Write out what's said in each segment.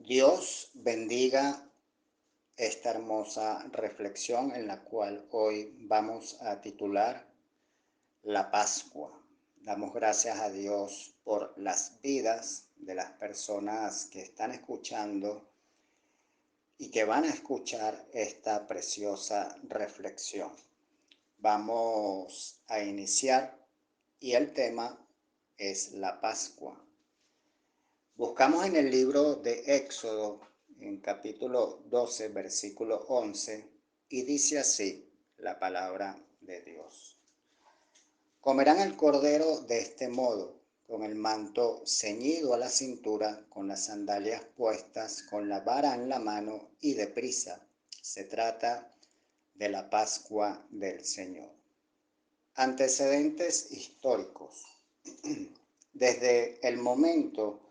Dios bendiga esta hermosa reflexión en la cual hoy vamos a titular La Pascua. Damos gracias a Dios por las vidas de las personas que están escuchando y que van a escuchar esta preciosa reflexión. Vamos a iniciar y el tema es la Pascua. Buscamos en el libro de Éxodo, en capítulo 12, versículo 11, y dice así la palabra de Dios. Comerán el cordero de este modo, con el manto ceñido a la cintura, con las sandalias puestas, con la vara en la mano y deprisa. Se trata de la Pascua del Señor. Antecedentes históricos. Desde el momento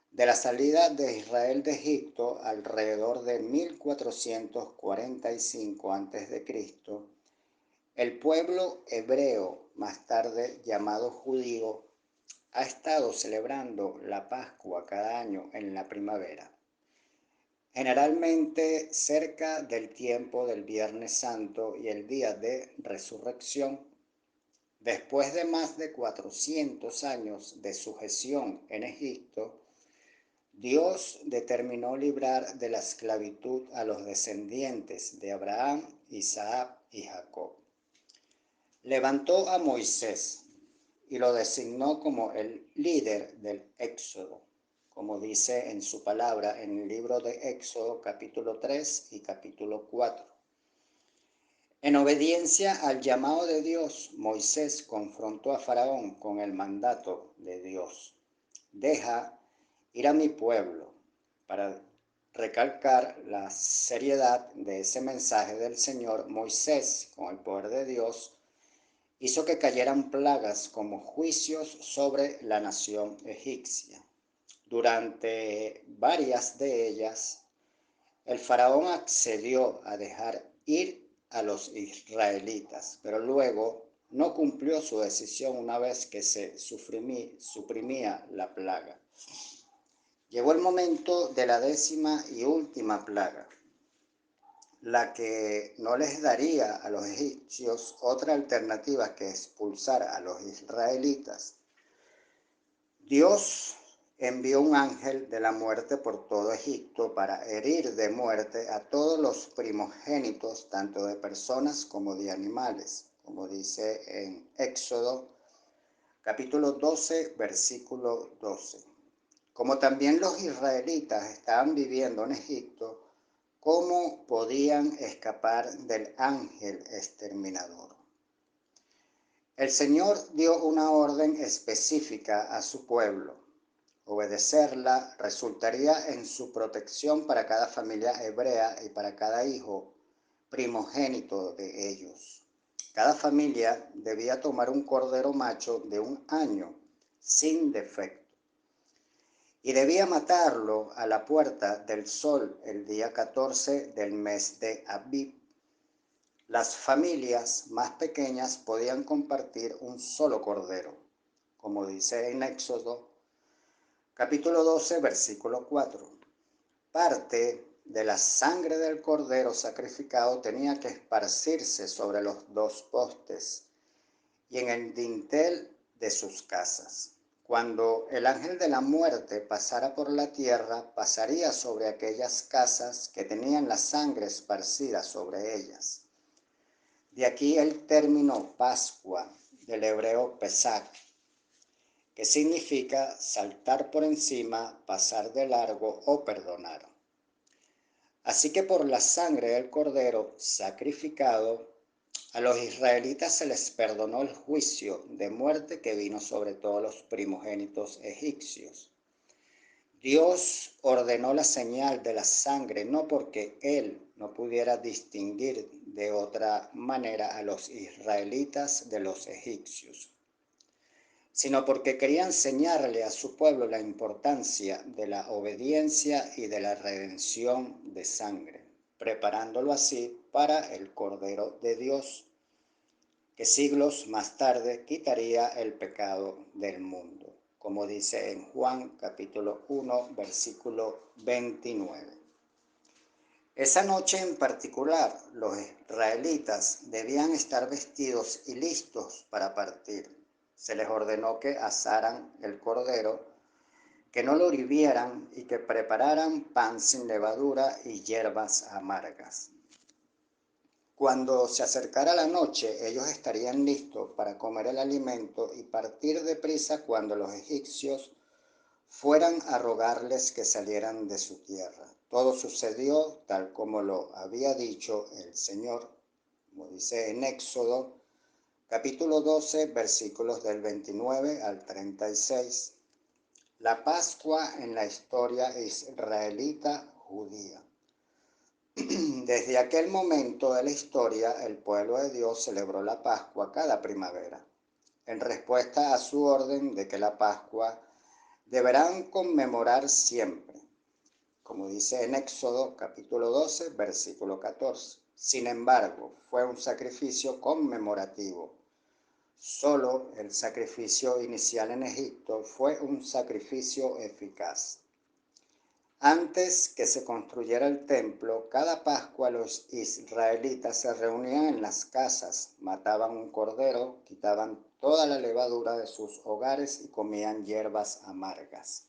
de la salida de Israel de Egipto alrededor de 1445 a.C., el pueblo hebreo, más tarde llamado judío, ha estado celebrando la Pascua cada año en la primavera, generalmente cerca del tiempo del Viernes Santo y el día de Resurrección. Después de más de 400 años de sujeción en Egipto, Dios determinó librar de la esclavitud a los descendientes de Abraham, Isaac y Jacob. Levantó a Moisés y lo designó como el líder del Éxodo, como dice en su palabra en el libro de Éxodo capítulo 3 y capítulo 4. En obediencia al llamado de Dios, Moisés confrontó a Faraón con el mandato de Dios: deja ir a mi pueblo. Para recalcar la seriedad de ese mensaje del Señor, Moisés, con el poder de Dios, hizo que cayeran plagas como juicios sobre la nación egipcia. Durante varias de ellas, el faraón accedió a dejar ir a los israelitas, pero luego no cumplió su decisión una vez que se suprimía la plaga. Llegó el momento de la 10ª y última plaga, la que no les daría a los egipcios otra alternativa que expulsar a los israelitas. Dios envió un ángel de la muerte por todo Egipto para herir de muerte a todos los primogénitos, tanto de personas como de animales, como dice en Éxodo capítulo 12, versículo 12. Como también los israelitas estaban viviendo en Egipto, ¿cómo podían escapar del ángel exterminador? El Señor dio una orden específica a su pueblo. Obedecerla resultaría en su protección para cada familia hebrea y para cada hijo primogénito de ellos. Cada familia debía tomar un cordero macho de 1 año, sin defecto, y debía matarlo a la puerta del sol el día 14 del mes de Abib. Las familias más pequeñas podían compartir un solo cordero, como dice en Éxodo capítulo 12, versículo 4. Parte de la sangre del cordero sacrificado tenía que esparcirse sobre los 2 postes y en el dintel de sus casas. Cuando el ángel de la muerte pasara por la tierra, pasaría sobre aquellas casas que tenían la sangre esparcida sobre ellas. De aquí el término Pascua, del hebreo Pesach, que significa saltar por encima, pasar de largo o perdonar. Así que por la sangre del cordero sacrificado, a los israelitas se les perdonó el juicio de muerte que vino sobre todos los primogénitos egipcios. Dios ordenó la señal de la sangre no porque Él no pudiera distinguir de otra manera a los israelitas de los egipcios, sino porque quería enseñarle a su pueblo la importancia de la obediencia y de la redención de sangre, preparándolo así para el Cordero de Dios, que siglos más tarde quitaría el pecado del mundo. como dice en Juan capítulo 1, versículo 29. Esa noche en particular, los israelitas debían estar vestidos y listos para partir. Se les ordenó que asaran el cordero, que no lo hirvieran y que prepararan pan sin levadura y hierbas amargas. Cuando se acercara la noche, ellos estarían listos para comer el alimento y partir deprisa cuando los egipcios fueran a rogarles que salieran de su tierra. Todo sucedió tal como lo había dicho el Señor, como dice en Éxodo, capítulo 12, versículos del 29 al 36. La Pascua en la historia israelita judía. Desde aquel momento de la historia, el pueblo de Dios celebró la Pascua cada primavera, en respuesta a su orden de que la Pascua deberán conmemorar siempre, como dice en Éxodo capítulo 12, versículo 14. Sin embargo, fue un sacrificio conmemorativo. Solo el sacrificio inicial en Egipto fue un sacrificio eficaz. Antes que se construyera el templo, cada Pascua los israelitas se reunían en las casas, mataban un cordero, quitaban toda la levadura de sus hogares y comían hierbas amargas.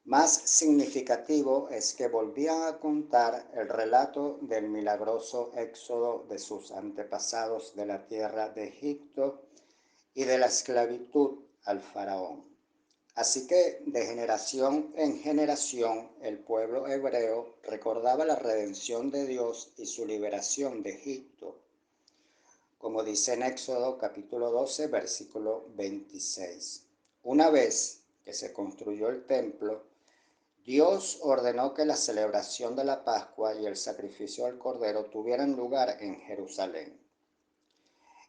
Más significativo es que volvían a contar el relato del milagroso éxodo de sus antepasados de la tierra de Egipto y de la esclavitud al faraón. Así que de generación en generación el pueblo hebreo recordaba la redención de Dios y su liberación de Egipto, como dice en Éxodo capítulo 12, versículo 26. Una vez que se construyó el templo, Dios ordenó que la celebración de la Pascua y el sacrificio del Cordero tuvieran lugar en Jerusalén.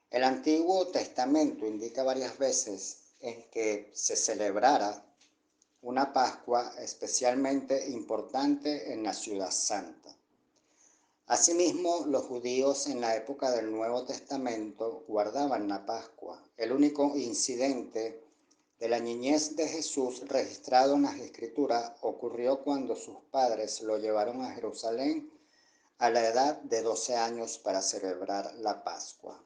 El Antiguo Testamento indica varias veces en que se celebrara una Pascua especialmente importante en la Ciudad Santa. Asimismo, los judíos en la época del Nuevo Testamento guardaban la Pascua. El único incidente de la niñez de Jesús registrado en las Escrituras ocurrió cuando sus padres lo llevaron a Jerusalén a la edad de 12 años para celebrar la Pascua.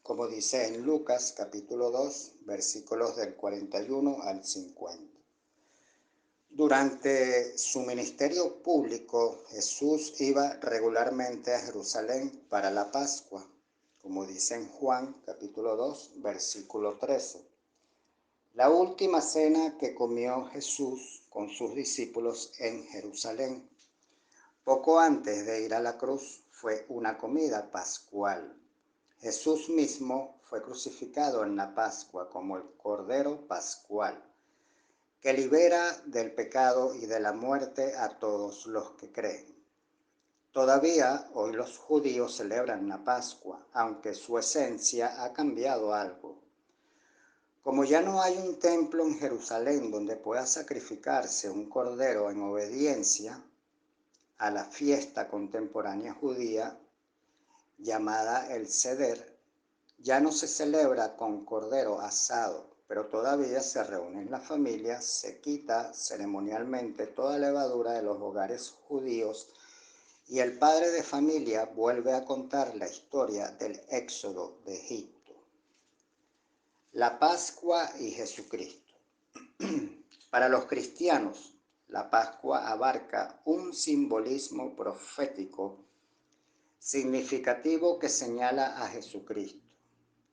Como dice en Lucas capítulo 2, versículos del 41 al 50. Durante su ministerio público, Jesús iba regularmente a Jerusalén para la Pascua, como dice en Juan capítulo 2, versículo 13. La última cena que comió Jesús con sus discípulos en Jerusalén, poco antes de ir a la cruz, fue una comida pascual. Jesús mismo fue crucificado en la Pascua como el Cordero Pascual, que libera del pecado y de la muerte a todos los que creen. Todavía hoy los judíos celebran la Pascua, aunque su esencia ha cambiado algo. Como ya no hay un templo en Jerusalén donde pueda sacrificarse un cordero en obediencia a la fiesta contemporánea judía llamada el Seder, ya no se celebra con cordero asado, pero todavía se reúnen las familias, se quita ceremonialmente toda levadura de los hogares judíos y el padre de familia vuelve a contar la historia del éxodo de Egipto. La Pascua y Jesucristo. Para los cristianos, la Pascua abarca un simbolismo profético significativo que señala a Jesucristo.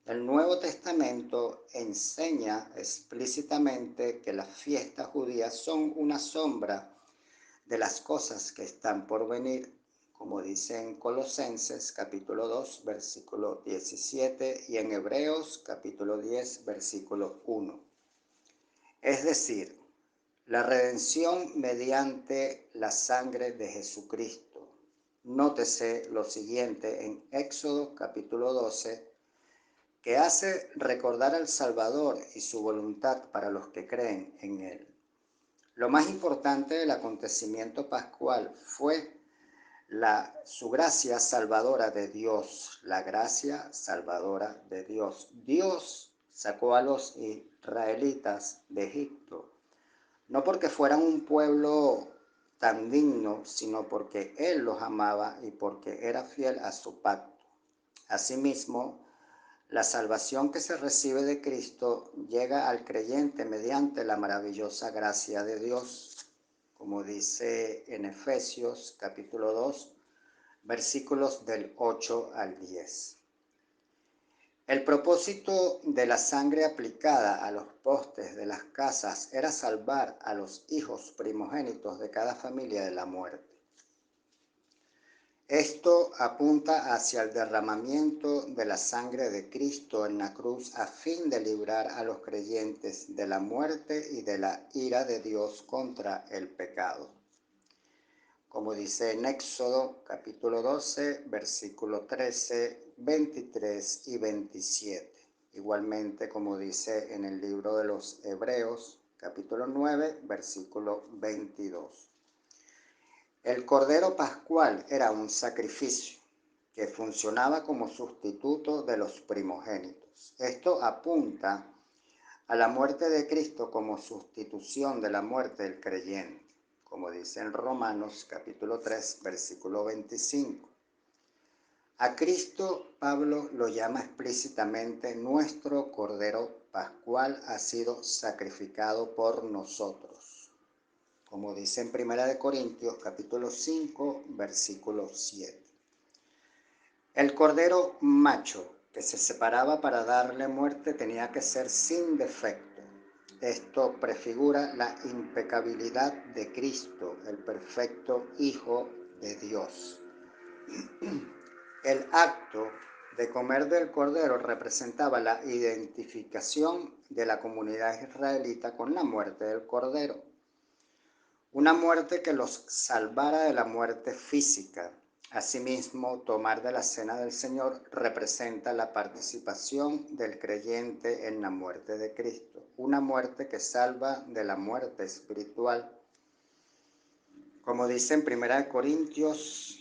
El Nuevo Testamento enseña explícitamente que las fiestas judías son una sombra de las cosas que están por venir, como dice en Colosenses capítulo 2, versículo 17 y en Hebreos capítulo 10, versículo 1. Es decir, la redención mediante la sangre de Jesucristo. Nótese lo siguiente en Éxodo capítulo 12, que hace recordar al Salvador y su voluntad para los que creen en Él. Lo más importante del acontecimiento pascual fue su gracia salvadora de Dios, la gracia salvadora de Dios. Dios sacó a los israelitas de Egipto, no porque fueran un pueblo tan digno, sino porque Él los amaba y porque era fiel a su pacto. Asimismo, la salvación que se recibe de Cristo llega al creyente mediante la maravillosa gracia de Dios, como dice en Efesios capítulo 2, versículos del 8 al 10. El propósito de la sangre aplicada a los postes de las casas era salvar a los hijos primogénitos de cada familia de la muerte. Esto apunta hacia el derramamiento de la sangre de Cristo en la cruz a fin de librar a los creyentes de la muerte y de la ira de Dios contra el pecado. Como dice en Éxodo capítulo 12, versículo 13, 23 y 27. Igualmente como dice en el libro de los Hebreos capítulo 9, versículo 22. El Cordero Pascual era un sacrificio que funcionaba como sustituto de los primogénitos. Esto apunta a la muerte de Cristo como sustitución de la muerte del creyente, como dice en Romanos capítulo 3, versículo 25. A Cristo Pablo lo llama explícitamente: nuestro Cordero Pascual ha sido sacrificado por nosotros, como dice en 1 Corintios capítulo 5, versículo 7. El cordero macho que se separaba para darle muerte tenía que ser sin defecto. Esto prefigura la impecabilidad de Cristo, el perfecto Hijo de Dios. El acto de comer del cordero representaba la identificación de la comunidad israelita con la muerte del cordero. Una muerte que los salvara de la muerte física. Asimismo, tomar de la cena del Señor representa la participación del creyente en la muerte de Cristo, una muerte que salva de la muerte espiritual. Como dice en 1 Corintios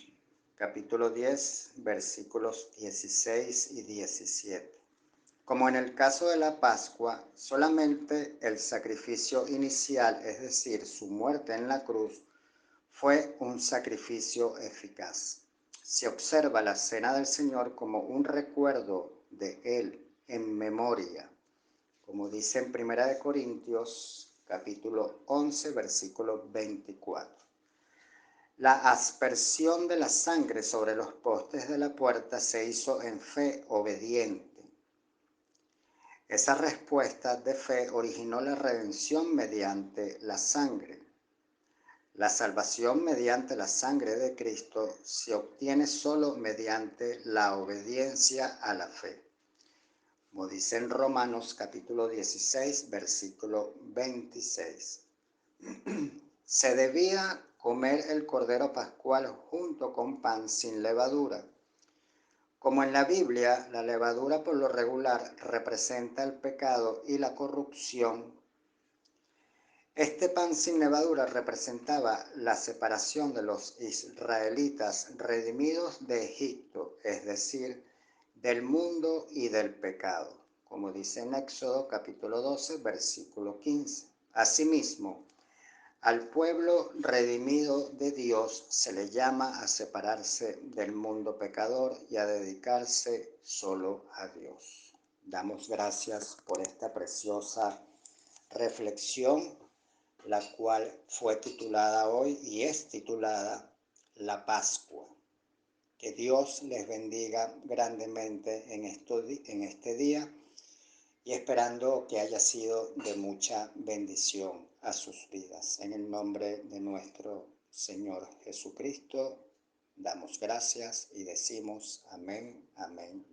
capítulo 10, versículos 16 y 17. Como en el caso de la Pascua, solamente el sacrificio inicial, es decir, su muerte en la cruz, fue un sacrificio eficaz. Se observa la cena del Señor como un recuerdo de Él en memoria, como dice en 1 Corintios capítulo 11, versículo 24. La aspersión de la sangre sobre los postes de la puerta se hizo en fe obediente. Esa respuesta de fe originó la redención mediante la sangre. La salvación mediante la sangre de Cristo se obtiene solo mediante la obediencia a la fe. Como dice en Romanos capítulo 16, versículo 26. Se debía comer el cordero pascual junto con pan sin levadura. Como en la Biblia, la levadura por lo regular representa el pecado y la corrupción. Este pan sin levadura representaba la separación de los israelitas redimidos de Egipto, es decir, del mundo y del pecado, como dice en Éxodo capítulo 12, versículo 15. Asimismo, al pueblo redimido de Dios se le llama a separarse del mundo pecador y a dedicarse solo a Dios. Damos gracias por esta preciosa reflexión, la cual fue titulada hoy y es titulada La Pascua. Que Dios les bendiga grandemente en este día y esperando que haya sido de mucha bendición a sus vidas. En el nombre de nuestro Señor Jesucristo, damos gracias y decimos amén, amén.